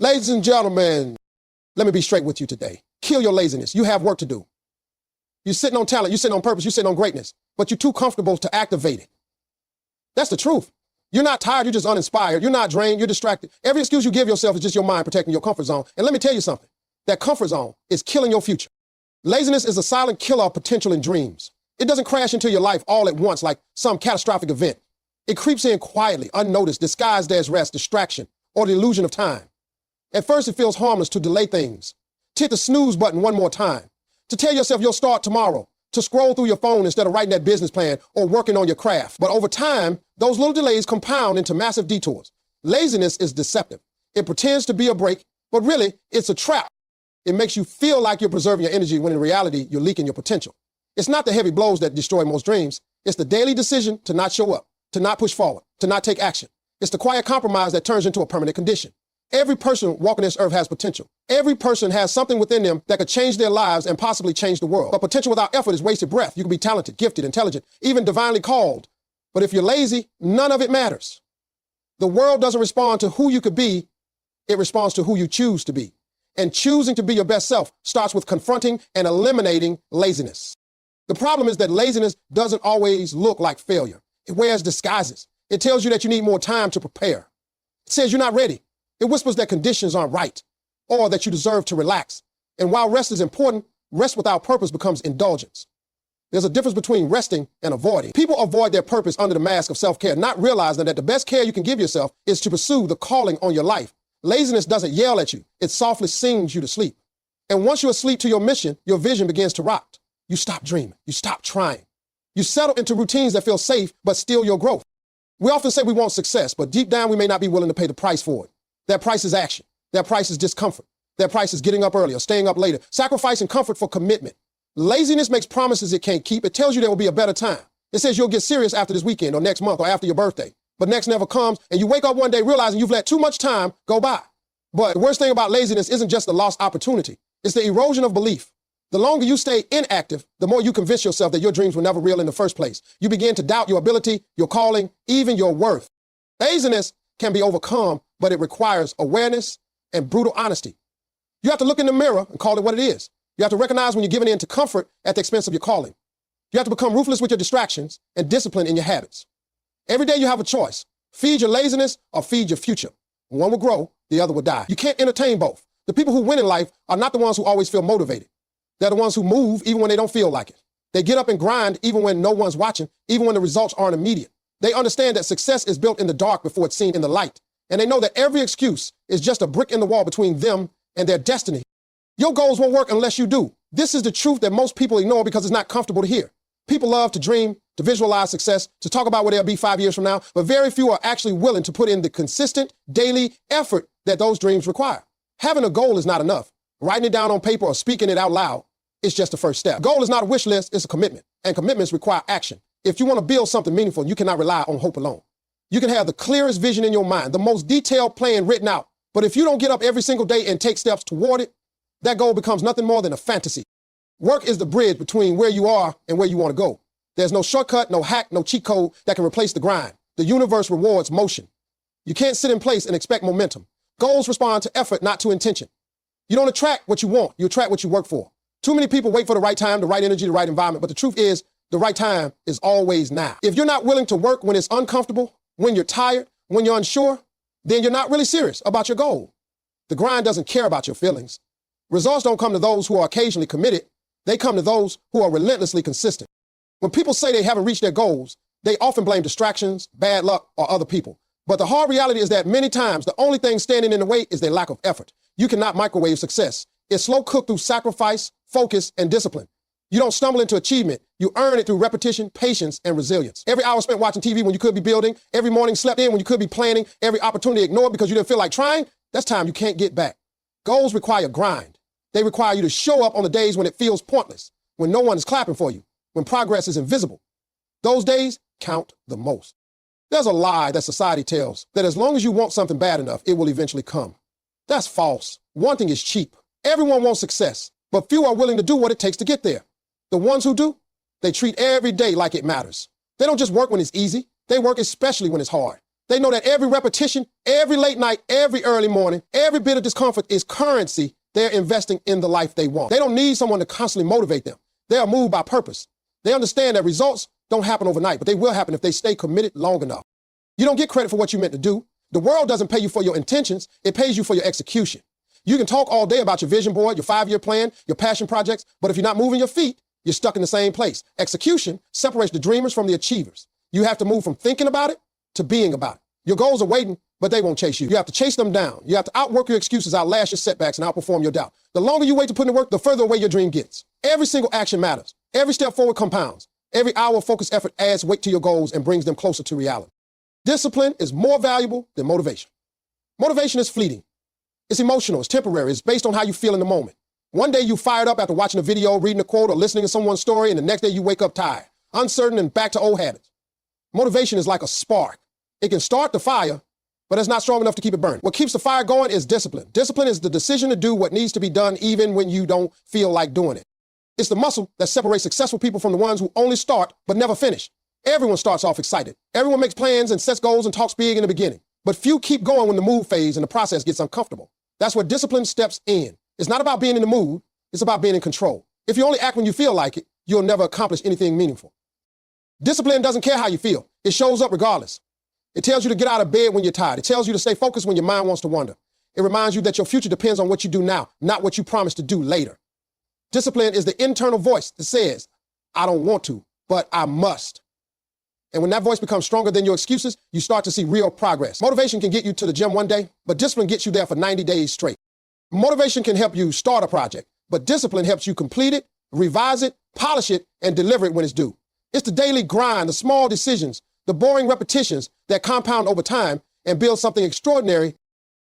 Ladies and gentlemen, let me be straight with you today. Kill your laziness. You have work to do. You're sitting on talent, you're sitting on purpose, you're sitting on greatness, but you're too comfortable to activate it. That's the truth. You're not tired, you're just uninspired. You're not drained, you're distracted. Every excuse you give yourself is just your mind protecting your comfort zone. And let me tell you something. That comfort zone is killing your future. Laziness is a silent killer of potential and dreams. It doesn't crash into your life all at once like some catastrophic event. It creeps in quietly, unnoticed, disguised as rest, distraction, or the illusion of time. At first, it feels harmless to delay things, to hit the snooze button one more time, to tell yourself you'll start tomorrow, to scroll through your phone instead of writing that business plan or working on your craft. But over time, those little delays compound into massive detours. Laziness is deceptive. It pretends to be a break, but really, it's a trap. It makes you feel like you're preserving your energy when in reality, you're leaking your potential. It's not the heavy blows that destroy most dreams. It's the daily decision to not show up, to not push forward, to not take action. It's the quiet compromise that turns into a permanent condition. Every person walking this earth has potential. Every person has something within them that could change their lives and possibly change the world. But potential without effort is wasted breath. You can be talented, gifted, intelligent, even divinely called. But if you're lazy, none of it matters. The world doesn't respond to who you could be. It responds to who you choose to be. And choosing to be your best self starts with confronting and eliminating laziness. The problem is that laziness doesn't always look like failure. It wears disguises. It tells you that you need more time to prepare. It says you're not ready. It whispers that conditions aren't right or that you deserve to relax. And while rest is important, rest without purpose becomes indulgence. There's a difference between resting and avoiding. People avoid their purpose under the mask of self-care, not realizing that the best care you can give yourself is to pursue the calling on your life. Laziness doesn't yell at you. It softly sings you to sleep. And once you're asleep to your mission, your vision begins to rot. You stop dreaming. You stop trying. You settle into routines that feel safe but steal your growth. We often say we want success, but deep down we may not be willing to pay the price for it. That price is action. That price is discomfort. That price is getting up early or staying up later, sacrificing comfort for commitment. Laziness makes promises it can't keep. It tells you there will be a better time. It says you'll get serious after this weekend or next month or after your birthday. But next never comes, and you wake up one day realizing you've let too much time go by. But the worst thing about laziness isn't just the lost opportunity. It's the erosion of belief. The longer you stay inactive, the more you convince yourself that your dreams were never real in the first place. You begin to doubt your ability, your calling, even your worth. Laziness can be overcome, but it requires awareness and brutal honesty. You have to look in the mirror and call it what it is. You have to recognize when you're giving in to comfort at the expense of your calling. You have to become ruthless with your distractions and disciplined in your habits. Every day you have a choice. Feed your laziness or feed your future. One will grow, the other will die. You can't entertain both. The people who win in life are not the ones who always feel motivated. They're the ones who move even when they don't feel like it. They get up and grind even when no one's watching, even when the results aren't immediate. They understand that success is built in the dark before it's seen in the light. And they know that every excuse is just a brick in the wall between them and their destiny. Your goals won't work unless you do. This is the truth that most people ignore because it's not comfortable to hear. People love to dream, to visualize success, to talk about where they'll be 5 years from now, but very few are actually willing to put in the consistent daily effort that those dreams require. Having a goal is not enough. Writing it down on paper or speaking it out loud is just the first step. Goal is not a wish list, it's a commitment. And commitments require action. If you want to build something meaningful, you cannot rely on hope alone. You can have the clearest vision in your mind, the most detailed plan written out. But if you don't get up every single day and take steps toward it, that goal becomes nothing more than a fantasy. Work is the bridge between where you are and where you want to go. There's no shortcut, no hack, no cheat code that can replace the grind. The universe rewards motion. You can't sit in place and expect momentum. Goals respond to effort, not to intention. You don't attract what you want, you attract what you work for. Too many people wait for the right time, the right energy, the right environment, but the truth is, the right time is always now. If you're not willing to work when it's uncomfortable, when you're tired, when you're unsure, then you're not really serious about your goal. The grind doesn't care about your feelings. Results don't come to those who are occasionally committed. They come to those who are relentlessly consistent. When people say they haven't reached their goals, they often blame distractions, bad luck, or other people. But the hard reality is that many times the only thing standing in the way is their lack of effort. You cannot microwave success. It's slow cooked through sacrifice, focus, and discipline. You don't stumble into achievement. You earn it through repetition, patience, and resilience. Every hour spent watching TV when you could be building, every morning slept in when you could be planning, every opportunity ignored because you didn't feel like trying, that's time you can't get back. Goals require grind. They require you to show up on the days when it feels pointless, when no one is clapping for you, when progress is invisible. Those days count the most. There's a lie that society tells that as long as you want something bad enough, it will eventually come. That's false. Wanting is cheap. Everyone wants success, but few are willing to do what it takes to get there. The ones who do, they treat every day like it matters. They don't just work when it's easy. They work especially when it's hard. They know that every repetition, every late night, every early morning, every bit of discomfort is currency they're investing in the life they want. They don't need someone to constantly motivate them. They are moved by purpose. They understand that results don't happen overnight, but they will happen if they stay committed long enough. You don't get credit for what you meant to do. The world doesn't pay you for your intentions. It pays you for your execution. You can talk all day about your vision board, your 5-year plan, your passion projects, but if you're not moving your feet, you're stuck in the same place. Execution separates the dreamers from the achievers. You have to move from thinking about it to being about it. Your goals are waiting, but they won't chase you. You have to chase them down. You have to outwork your excuses, outlast your setbacks, and outperform your doubt. The longer you wait to put in the work, the further away your dream gets. Every single action matters. Every step forward compounds. Every hour of focused effort adds weight to your goals and brings them closer to reality. Discipline is more valuable than motivation. Motivation is fleeting. It's emotional. It's temporary. It's based on how you feel in the moment. One day you fired up after watching a video, reading a quote, or listening to someone's story, and the next day you wake up tired, uncertain, and back to old habits. Motivation is like a spark. It can start the fire, but it's not strong enough to keep it burning. What keeps the fire going is discipline. Discipline is the decision to do what needs to be done even when you don't feel like doing it. It's the muscle that separates successful people from the ones who only start but never finish. Everyone starts off excited. Everyone makes plans and sets goals and talks big in the beginning. But few keep going when the mood fades and the process gets uncomfortable. That's where discipline steps in. It's not about being in the mood. It's about being in control. If you only act when you feel like it, you'll never accomplish anything meaningful. Discipline doesn't care how you feel. It shows up regardless. It tells you to get out of bed when you're tired. It tells you to stay focused when your mind wants to wander. It reminds you that your future depends on what you do now, not what you promise to do later. Discipline is the internal voice that says, I don't want to, but I must. And when that voice becomes stronger than your excuses, you start to see real progress. Motivation can get you to the gym one day, but discipline gets you there for 90 days straight. Motivation can help you start a project, but discipline helps you complete it, revise it, polish it, and deliver it when it's due. It's the daily grind, the small decisions, the boring repetitions that compound over time and build something extraordinary.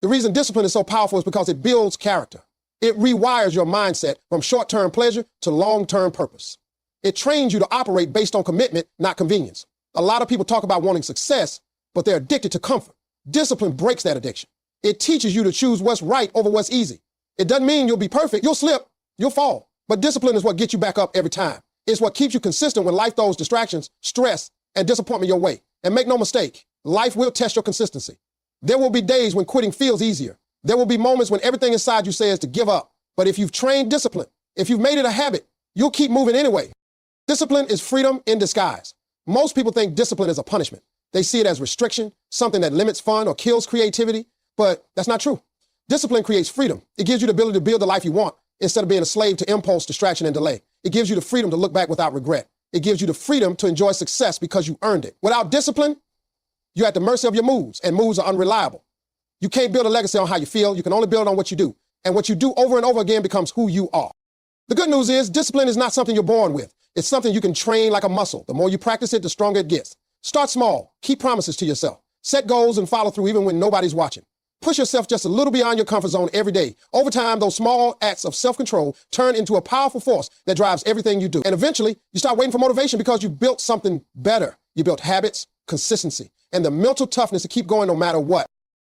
The reason discipline is so powerful is because it builds character. It rewires your mindset from short-term pleasure to long-term purpose. It trains you to operate based on commitment, not convenience. A lot of people talk about wanting success, but they're addicted to comfort. Discipline breaks that addiction. It teaches you to choose what's right over what's easy. It doesn't mean you'll be perfect. You'll slip, you'll fall. But discipline is what gets you back up every time. It's what keeps you consistent when life throws distractions, stress, and disappointment your way. And make no mistake, life will test your consistency. There will be days when quitting feels easier. There will be moments when everything inside you says to give up. But if you've trained discipline, if you've made it a habit, you'll keep moving anyway. Discipline is freedom in disguise. Most people think discipline is a punishment. They see it as restriction, something that limits fun or kills creativity, but that's not true. Discipline creates freedom. It gives you the ability to build the life you want instead of being a slave to impulse, distraction, and delay. It gives you the freedom to look back without regret. It gives you the freedom to enjoy success because you earned it. Without discipline, you're at the mercy of your moods, and moods are unreliable. You can't build a legacy on how you feel. You can only build on what you do. And what you do over and over again becomes who you are. The good news is discipline is not something you're born with. It's something you can train like a muscle. The more you practice it, the stronger it gets. Start small. Keep promises to yourself. Set goals and follow through even when nobody's watching. Push yourself just a little beyond your comfort zone every day. Over time, those small acts of self-control turn into a powerful force that drives everything you do. And eventually, you start waiting for motivation because you built something better. You built habits, consistency, and the mental toughness to keep going no matter what.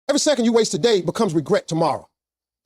Every second you waste today becomes regret tomorrow.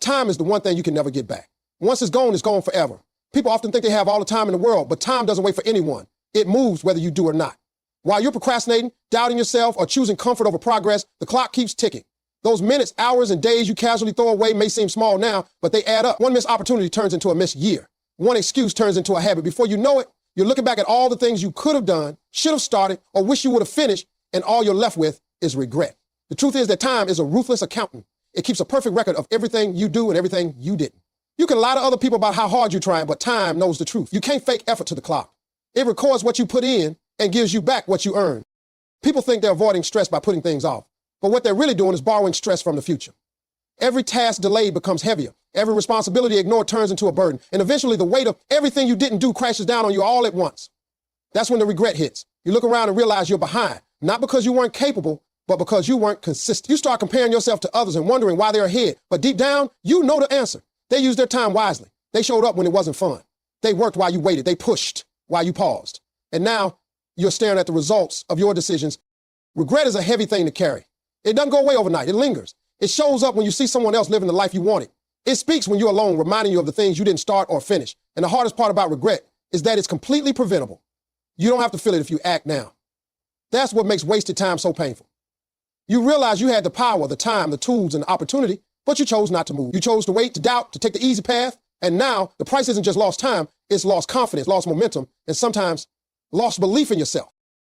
Time is the one thing you can never get back. Once it's gone forever. People often think they have all the time in the world, but time doesn't wait for anyone. It moves whether you do or not. While you're procrastinating, doubting yourself, or choosing comfort over progress, the clock keeps ticking. Those minutes, hours, and days you casually throw away may seem small now, but they add up. One missed opportunity turns into a missed year. One excuse turns into a habit. Before you know it, you're looking back at all the things you could have done, should have started, or wish you would have finished, and all you're left with is regret. The truth is that time is a ruthless accountant. It keeps a perfect record of everything you do and everything you didn't. You can lie to other people about how hard you're trying, but time knows the truth. You can't fake effort to the clock. It records what you put in and gives you back what you earned. People think they're avoiding stress by putting things off, but what they're really doing is borrowing stress from the future. Every task delayed becomes heavier. Every responsibility ignored turns into a burden. And eventually the weight of everything you didn't do crashes down on you all at once. That's when the regret hits. You look around and realize you're behind, not because you weren't capable, but because you weren't consistent. You start comparing yourself to others and wondering why they're ahead. But deep down, you know the answer. They used their time wisely. They showed up when it wasn't fun. They worked while you waited. They pushed while you paused. And now you're staring at the results of your decisions. Regret is a heavy thing to carry. It doesn't go away overnight. It lingers. It shows up when you see someone else living the life you wanted. It speaks when you're alone, reminding you of the things you didn't start or finish. And the hardest part about regret is that it's completely preventable. You don't have to feel it if you act now. That's what makes wasted time so painful. You realize you had the power, the time, the tools, and the opportunity, but you chose not to move. You chose to wait, to doubt, to take the easy path, and now the price isn't just lost time, it's lost confidence, lost momentum, and sometimes lost belief in yourself.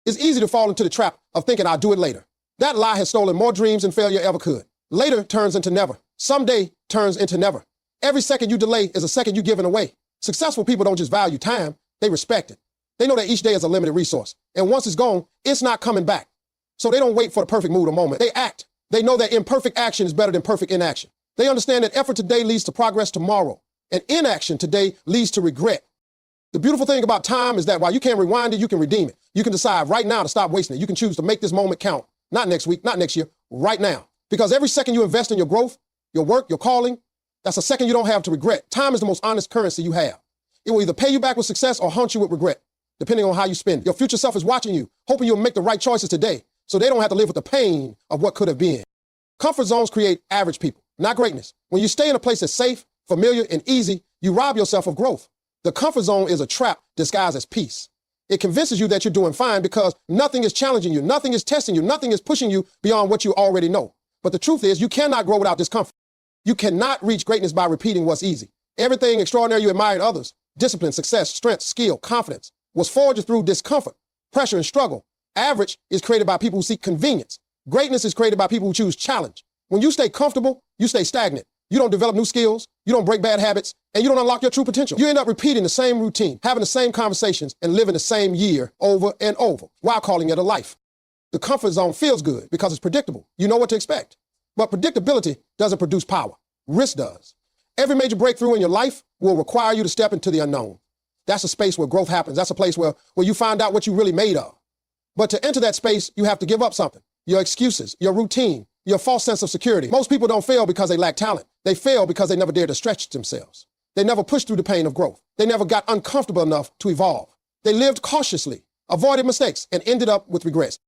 It's easy to fall into the trap of thinking I'll do it later. That lie has stolen more dreams than failure ever could. Later turns into never. Someday turns into never. Every second you delay is a second you're giving away. Successful people don't just value time, they respect it. They know that each day is a limited resource, and once it's gone, it's not coming back. So they don't wait for the perfect mood or moment. They act. They know that imperfect action is better than perfect inaction. They understand that effort today leads to progress tomorrow, and inaction today leads to regret. The beautiful thing about time is that while you can't rewind it, you can redeem it. You can decide right now to stop wasting it. You can choose to make this moment count. Not next week, not next year, right now. Because every second you invest in your growth, your work, your calling, that's a second you don't have to regret. Time is the most honest currency you have. It will either pay you back with success or haunt you with regret, depending on how you spend it. Your future self is watching you, hoping you'll make the right choices today, so they don't have to live with the pain of what could have been. Comfort zones create average people, not greatness. When you stay in a place that's safe, familiar, and easy, you rob yourself of growth. The comfort zone is a trap disguised as peace. It convinces you that you're doing fine because nothing is challenging you, nothing is testing you, nothing is pushing you beyond what you already know. But the truth is, you cannot grow without discomfort. You cannot reach greatness by repeating what's easy. Everything extraordinary you admire in others, discipline, success, strength, skill, confidence, was forged through discomfort, pressure, and struggle. Average is created by people who seek convenience. Greatness is created by people who choose challenge. When you stay comfortable, you stay stagnant. You don't develop new skills, you don't break bad habits, and you don't unlock your true potential. You end up repeating the same routine, having the same conversations, and living the same year over and over, while calling it a life. The comfort zone feels good because it's predictable. You know what to expect. But predictability doesn't produce power. Risk does. Every major breakthrough in your life will require you to step into the unknown. That's a space where growth happens. That's a place where you find out what you're really made of. But to enter that space, you have to give up something. Your excuses, your routine, your false sense of security. Most people don't fail because they lack talent. They fail because they never dared to stretch themselves. They never pushed through the pain of growth. They never got uncomfortable enough to evolve. They lived cautiously, avoided mistakes, and ended up with regrets.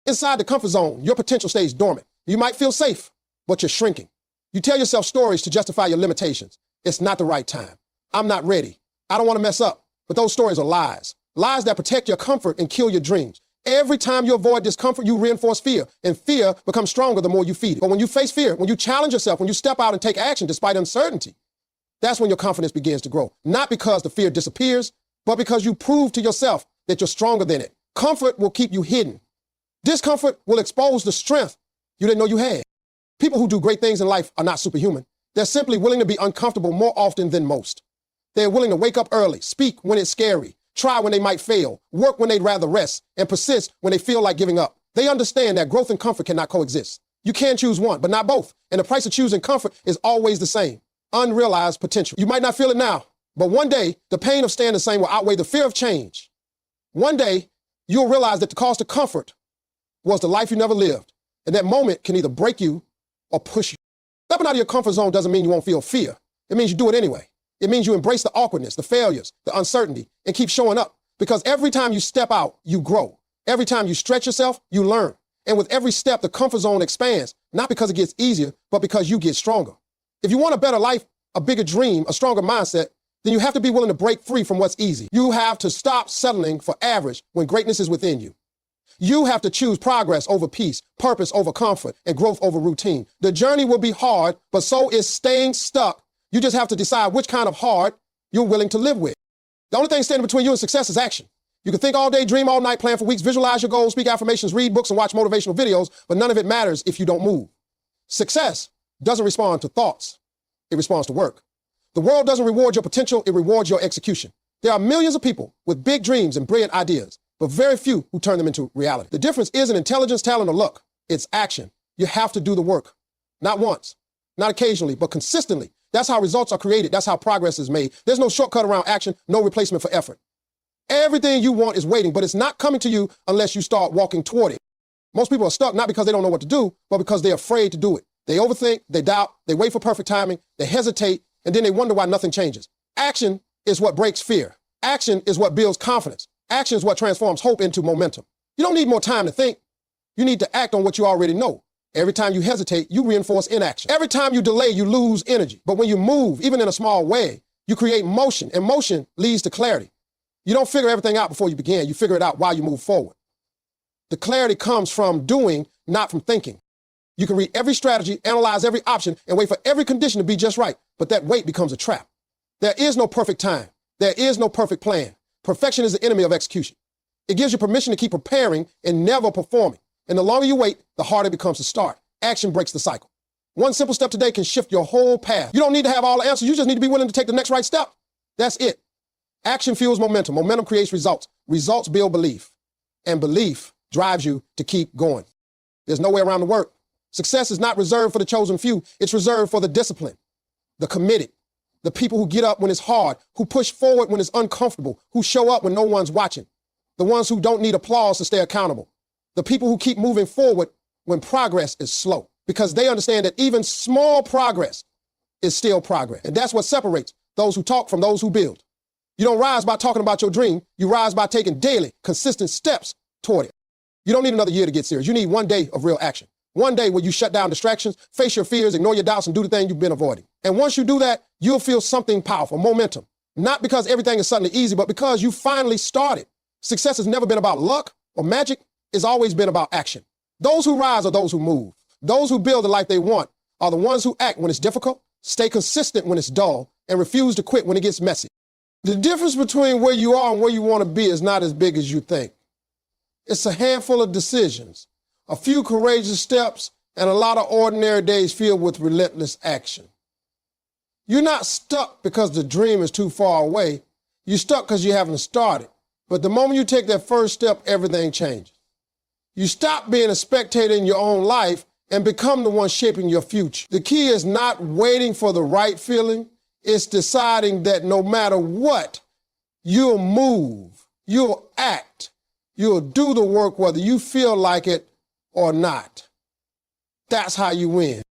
Inside the comfort zone, your potential stays dormant. You might feel safe, but you're shrinking. You tell yourself stories to justify your limitations. It's not the right time. I'm not ready. I don't want to mess up. But those stories are lies. Lies that protect your comfort and kill your dreams. Every time you avoid discomfort, you reinforce fear, and fear becomes stronger the more you feed it. But when you face fear, when you challenge yourself, when you step out and take action despite uncertainty, that's when your confidence begins to grow. Not because the fear disappears, but because you prove to yourself that you're stronger than it. Comfort will keep you hidden. Discomfort will expose the strength you didn't know you had. People who do great things in life are not superhuman. They're simply willing to be uncomfortable more often than most. They're willing to wake up early, speak when it's scary, try when they might fail, work when they'd rather rest, and persist when they feel like giving up. They understand that growth and comfort cannot coexist. You can choose one, but not both. And the price of choosing comfort is always the same: unrealized potential. You might not feel it now, but one day, the pain of staying the same will outweigh the fear of change. One day, you'll realize that the cost of comfort was the life you never lived. And that moment can either break you or push you. Stepping out of your comfort zone doesn't mean you won't feel fear. It means you do it anyway. It means you embrace the awkwardness, the failures, the uncertainty, and keep showing up. Because every time you step out, you grow. Every time you stretch yourself, you learn. And with every step, the comfort zone expands, not because it gets easier, but because you get stronger. If you want a better life, a bigger dream, a stronger mindset, then you have to be willing to break free from what's easy. You have to stop settling for average when greatness is within you. You have to choose progress over peace, purpose over comfort, and growth over routine. The journey will be hard, but so is staying stuck. You just have to decide which kind of hard you're willing to live with. The only thing standing between you and success is action. You can think all day, dream all night, plan for weeks, visualize your goals, speak affirmations, read books, and watch motivational videos, but none of it matters if you don't move. Success doesn't respond to thoughts. It responds to work. The world doesn't reward your potential, it rewards your execution. There are millions of people with big dreams and brilliant ideas, but very few who turn them into reality. The difference isn't intelligence, talent, or luck. It's action. You have to do the work. Not once, not occasionally, but consistently. That's how results are created. That's how progress is made. There's no shortcut around action, no replacement for effort. Everything you want is waiting, but it's not coming to you unless you start walking toward it. Most people are stuck not because they don't know what to do, but because they're afraid to do it. They overthink, they doubt, they wait for perfect timing, they hesitate, and then they wonder why nothing changes. Action is what breaks fear. Action is what builds confidence. Action is what transforms hope into momentum. You don't need more time to think. You need to act on what you already know. Every time you hesitate, you reinforce inaction. Every time you delay, you lose energy. But when you move, even in a small way, you create motion, and motion leads to clarity. You don't figure everything out before you begin. You figure it out while you move forward. The clarity comes from doing, not from thinking. You can read every strategy, analyze every option, and wait for every condition to be just right. But that wait becomes a trap. There is no perfect time. There is no perfect plan. Perfection is the enemy of execution. It gives you permission to keep preparing and never performing. And the longer you wait, the harder it becomes to start. Action breaks the cycle. One simple step today can shift your whole path. You don't need to have all the answers. You just need to be willing to take the next right step. That's it. Action fuels momentum. Momentum creates results. Results build belief. And belief drives you to keep going. There's no way around the work. Success is not reserved for the chosen few. It's reserved for the disciplined, the committed, the people who get up when it's hard, who push forward when it's uncomfortable, who show up when no one's watching, the ones who don't need applause to stay accountable, the people who keep moving forward when progress is slow, because they understand that even small progress is still progress. And that's what separates those who talk from those who build. You don't rise by talking about your dream. You rise by taking daily, consistent steps toward it. You don't need another year to get serious. You need one day of real action. One day where you shut down distractions, face your fears, ignore your doubts, and do the thing you've been avoiding. And once you do that, you'll feel something powerful, momentum. Not because everything is suddenly easy, but because you finally started. Success has never been about luck or magic. It's always been about action. Those who rise are those who move. Those who build the life they want are the ones who act when it's difficult, stay consistent when it's dull, and refuse to quit when it gets messy. The difference between where you are and where you want to be is not as big as you think. It's a handful of decisions, a few courageous steps, and a lot of ordinary days filled with relentless action. You're not stuck because the dream is too far away. You're stuck because you haven't started. But the moment you take that first step, everything changes. You stop being a spectator in your own life and become the one shaping your future. The key is not waiting for the right feeling. It's deciding that no matter what, you'll move, you'll act, you'll do the work whether you feel like it or not. That's how you win.